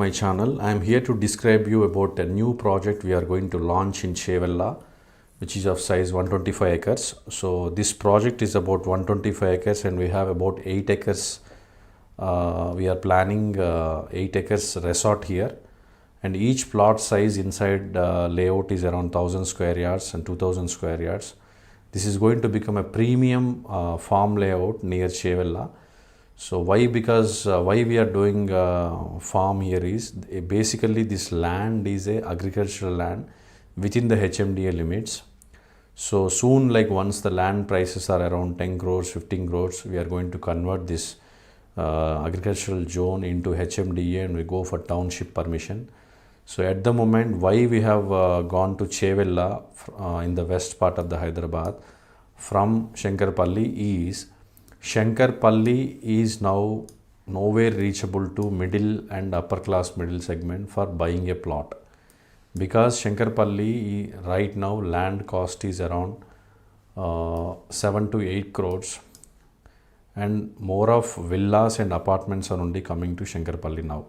my channel. I am here to describe you about a new project we are going to launch in Chevella, which is of size 125 acres. So this project is about 125 acres and we have about 8 acres. We are planning 8 acres resort here, and each plot size inside layout is around 1000 square yards and 2000 square yards. This is going to become a premium farm layout near Chevella. So why? Because why we are doing farm here is basically this land is a agricultural land within the HMDA limits. So soon, like once the land prices are around 10 crores, 15 crores, we are going to convert this agricultural zone into HMDA and we go for township permission. So at the moment, why we have gone to Chevella in the west part of the Hyderabad from Shankarpalli is Shankarpalli is now nowhere reachable to middle and upper class middle segment for buying a plot, because Shankarpalli right now land cost is around 7 to 8 crores, and more of villas and apartments are only coming to Shankarpalli now.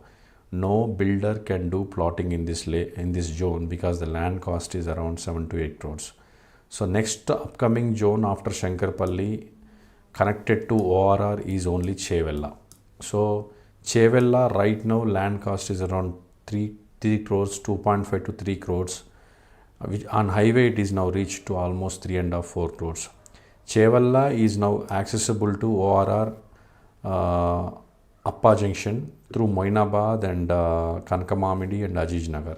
No builder can do plotting in this zone because the land cost is around 7 to 8 crores. So next upcoming zone after Shankarpalli connected to ORR is only Chevella. So Chevella right now land cost is around 3 crores, 2.5 to 3 crores. Which on highway it is now reached to almost 3.5 4 crores. Chevella is now accessible to ORR Appa Junction through Moinabad and Kankamamidi and Aziz Nagar.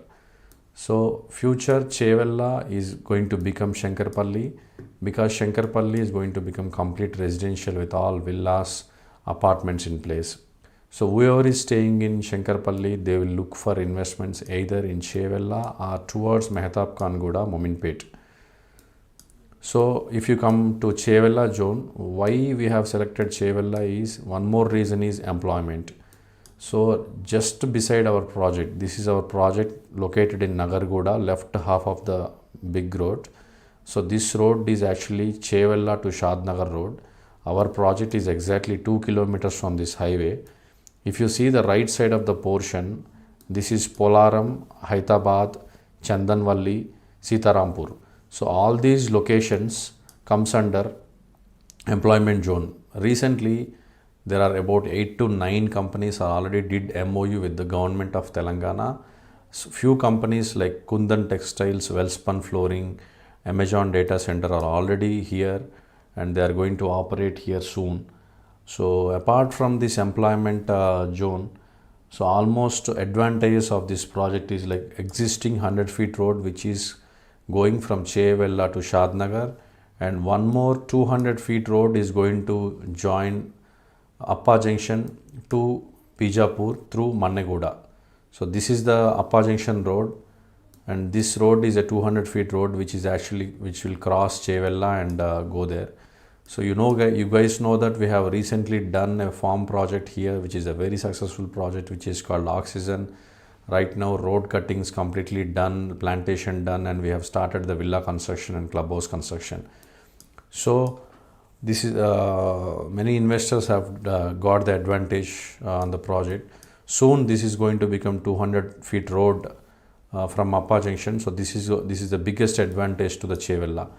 So future Chevella is going to become Shankarpalli, because Shankarpalli is going to become complete residential with all villas, apartments in place. So whoever is staying in Shankarpalli, they will look for investments either in Chevella or towards Mehtab Khanguda, Mominpet. So if you come to Chevella zone, why we have selected Chevella is one more reason is employment. So just beside our project, this is our project located in Nagargoda, left half of the big road. So this road is actually Chevella to Shadnagar road. Our project is exactly 2 kilometers from this highway. If you see the right side of the portion, this is Polaram, Hyderabad, Chandanvalli, Sitarampur. So all these locations comes under employment zone. Recently, there are about 8 to 9 companies already did MOU with the government of Telangana. So few companies like Kundan Textiles, Wellspun Flooring, Amazon Data Center are already here and they are going to operate here soon. So apart from this employment zone, so almost advantages of this project is like existing 100 feet road which is going from Chevella to Shadnagar, and one more 200 feet road is going to join Appa Junction to Bijapur through Manneguda. So this is the Appa Junction road, and this road is a 200 feet road which will cross Chevella and go there. So you guys know that we have recently done a farm project here which is a very successful project which is called Oxygen. Right now road cutting is completely done, plantation done, and we have started the villa construction and clubhouse construction. So this is many investors have got the advantage on the project. Soon this is going to become 200 feet road from Appa Junction. So this is the biggest advantage to the Chevella.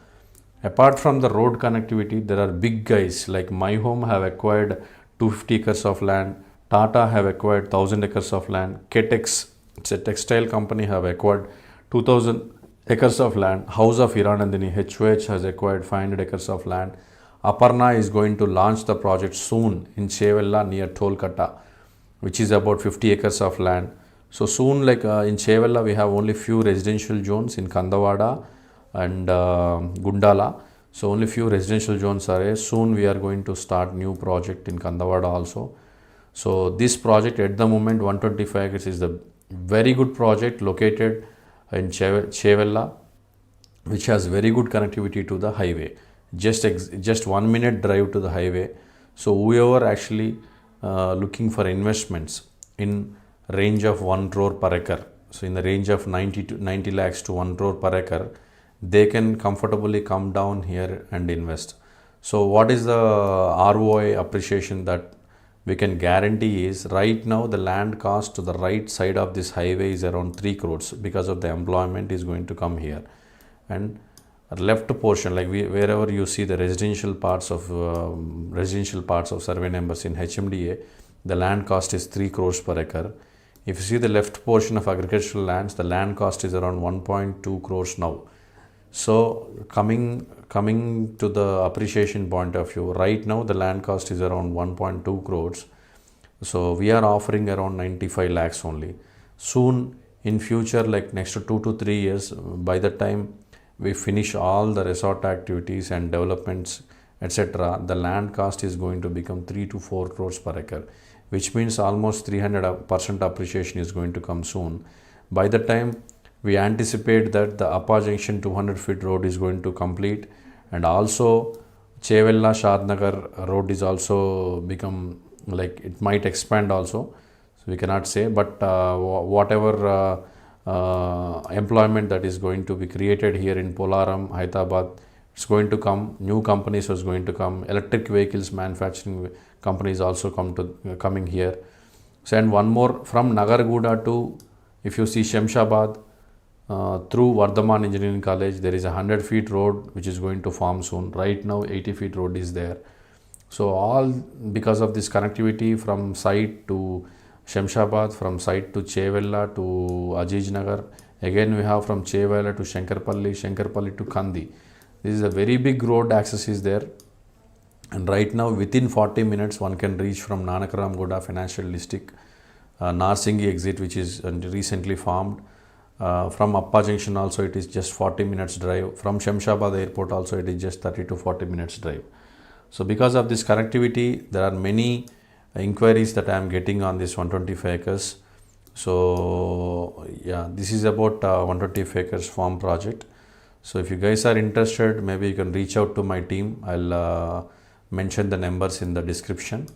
Apart from the road connectivity, there are big guys like My Home have acquired 250 acres of land, Tata have acquired 1000 acres of land, Ketex, it's a textile company, have acquired 2000 acres of land, House of Hiranandini, HOH has acquired 500 acres of land. Aparna is going to launch the project soon in Chevella near Tolkatta, which is about 50 acres of land. So soon, like in Chevella, we have only few residential zones in Kandavada and Gundala. So only few residential zones are here. Soon we are going to start new project in Kandavada also. So this project at the moment 125 acres is the very good project located in Chevella, which has very good connectivity to the highway. Just 1 minute drive to the highway. So whoever actually looking for investments in range of 1 crore per acre, so in the range of 90 lakhs to 1 crore per acre, they can comfortably come down here and invest. So what is the ROI appreciation that we can guarantee is right now the land cost to the right side of this highway is around 3 crores because of the employment is going to come here. And left portion, like wherever you see the residential parts of survey numbers in HMDA, the land cost is 3 crores per acre. If you see the left portion of agricultural lands, the land cost is around 1.2 crores now. So coming to the appreciation point of view, right now the land cost is around 1.2 crores. So we are offering around 95 lakhs only. Soon in future, like next 2 to 3 years, by the time we finish all the resort activities and developments, etc., the land cost is going to become 3 to 4 crores per acre, which means almost 300% appreciation is going to come soon. By the time we anticipate that the Appa Junction 200 feet road is going to complete, and also Chevella Shadnagar road is also become, like it might expand also, so we cannot say, but whatever employment that is going to be created here in Polaram, Hyderabad, it's going to come, new companies is going to come, electric vehicles manufacturing companies also coming here. So, and one more, from Nagarguda to, if you see Shamshabad, through Vardhaman Engineering College, there is a 100 feet road which is going to form soon. Right now 80 feet road is there. So all because of this connectivity from site to Shamshabad, from site to Chevella to Aziz Nagar, again we have from Chevella to Shankarpalli to Kandi. This is a very big road access is there, and right now within 40 minutes one can reach from Nanakaram Goda Financial District, Narsingi exit which is recently formed. From Appa Junction also it is just 40 minutes drive. From Shamshabad Airport also it is just 30 to 40 minutes drive. So because of this connectivity, there are many inquiries that I am getting on this 125 acres. So yeah, this is about 125 acres farm project. So if you guys are interested, maybe you can reach out to my team. I'll mention the numbers in the description.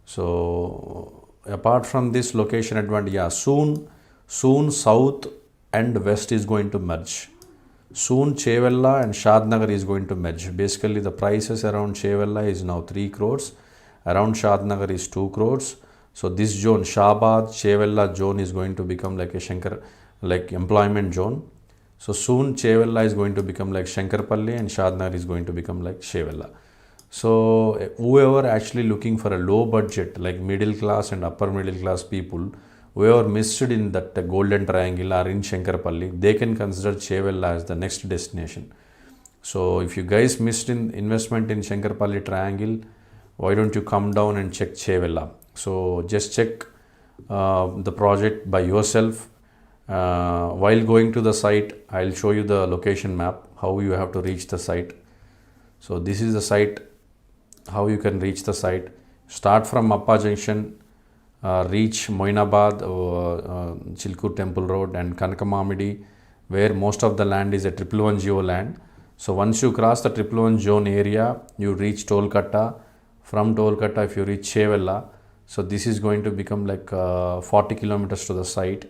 So apart from this location advantage, yeah, soon south and west is going to merge. Soon Chevella and Shadnagar is going to merge. Basically the prices around Chevella is now 3 crores, around Shadnagar is 2 crores. So this zone, Shabad Chevella zone, is going to become like a employment zone. So soon Chevella is going to become like Shankarpalli and Shadnagar is going to become like Chevella. So whoever actually looking for a low budget, like middle class and upper middle class people, whoever missed in that golden triangle or in Shankarpalli, they can consider Chevella as the next destination. So if you guys missed in investment in Shankarpalli triangle, why don't you come down and check Chevella? So just check the project by yourself. While going to the site, I'll show you the location map, how you have to reach the site. So this is the site, how you can reach the site. Start from Appa Junction, reach Moinabad, Chilkur Temple Road and Kanakamamidi, where most of the land is a 111 geo land. So once you cross the 111 zone area, you reach Tolkatta. From Tolkatta, if you reach Chevella, so this is going to become like 40 kilometers to the site.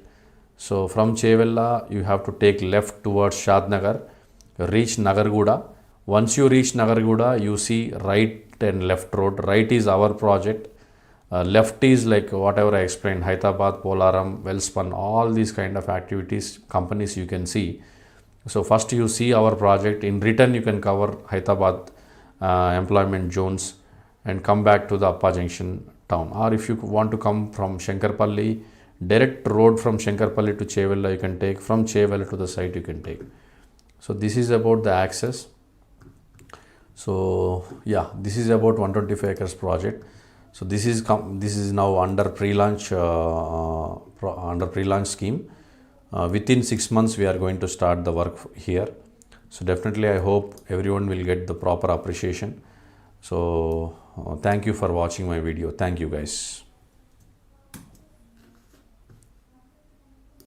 So from Chevella, you have to take left towards Shadnagar, reach Nagarguda. Once you reach Nagarguda, you see right and left road. Right is our project. Left is like whatever I explained, Hyderabad, Polaram, Welspun, all these kind of activities, companies you can see. So first you see our project. In return, you can cover Hyderabad employment zones and come back to the Appa Junction town. Or if you want to come from Shankarpalli, direct road from Shankarpalli to Chevella you can take. From Chevella to the site you can take. So this is about the access. So yeah, this is about 125 acres project. So this is now under pre-launch scheme. Within 6 months we are going to start the work here. So definitely I hope everyone will get the proper appreciation. So thank you for watching my video. Thank you guys.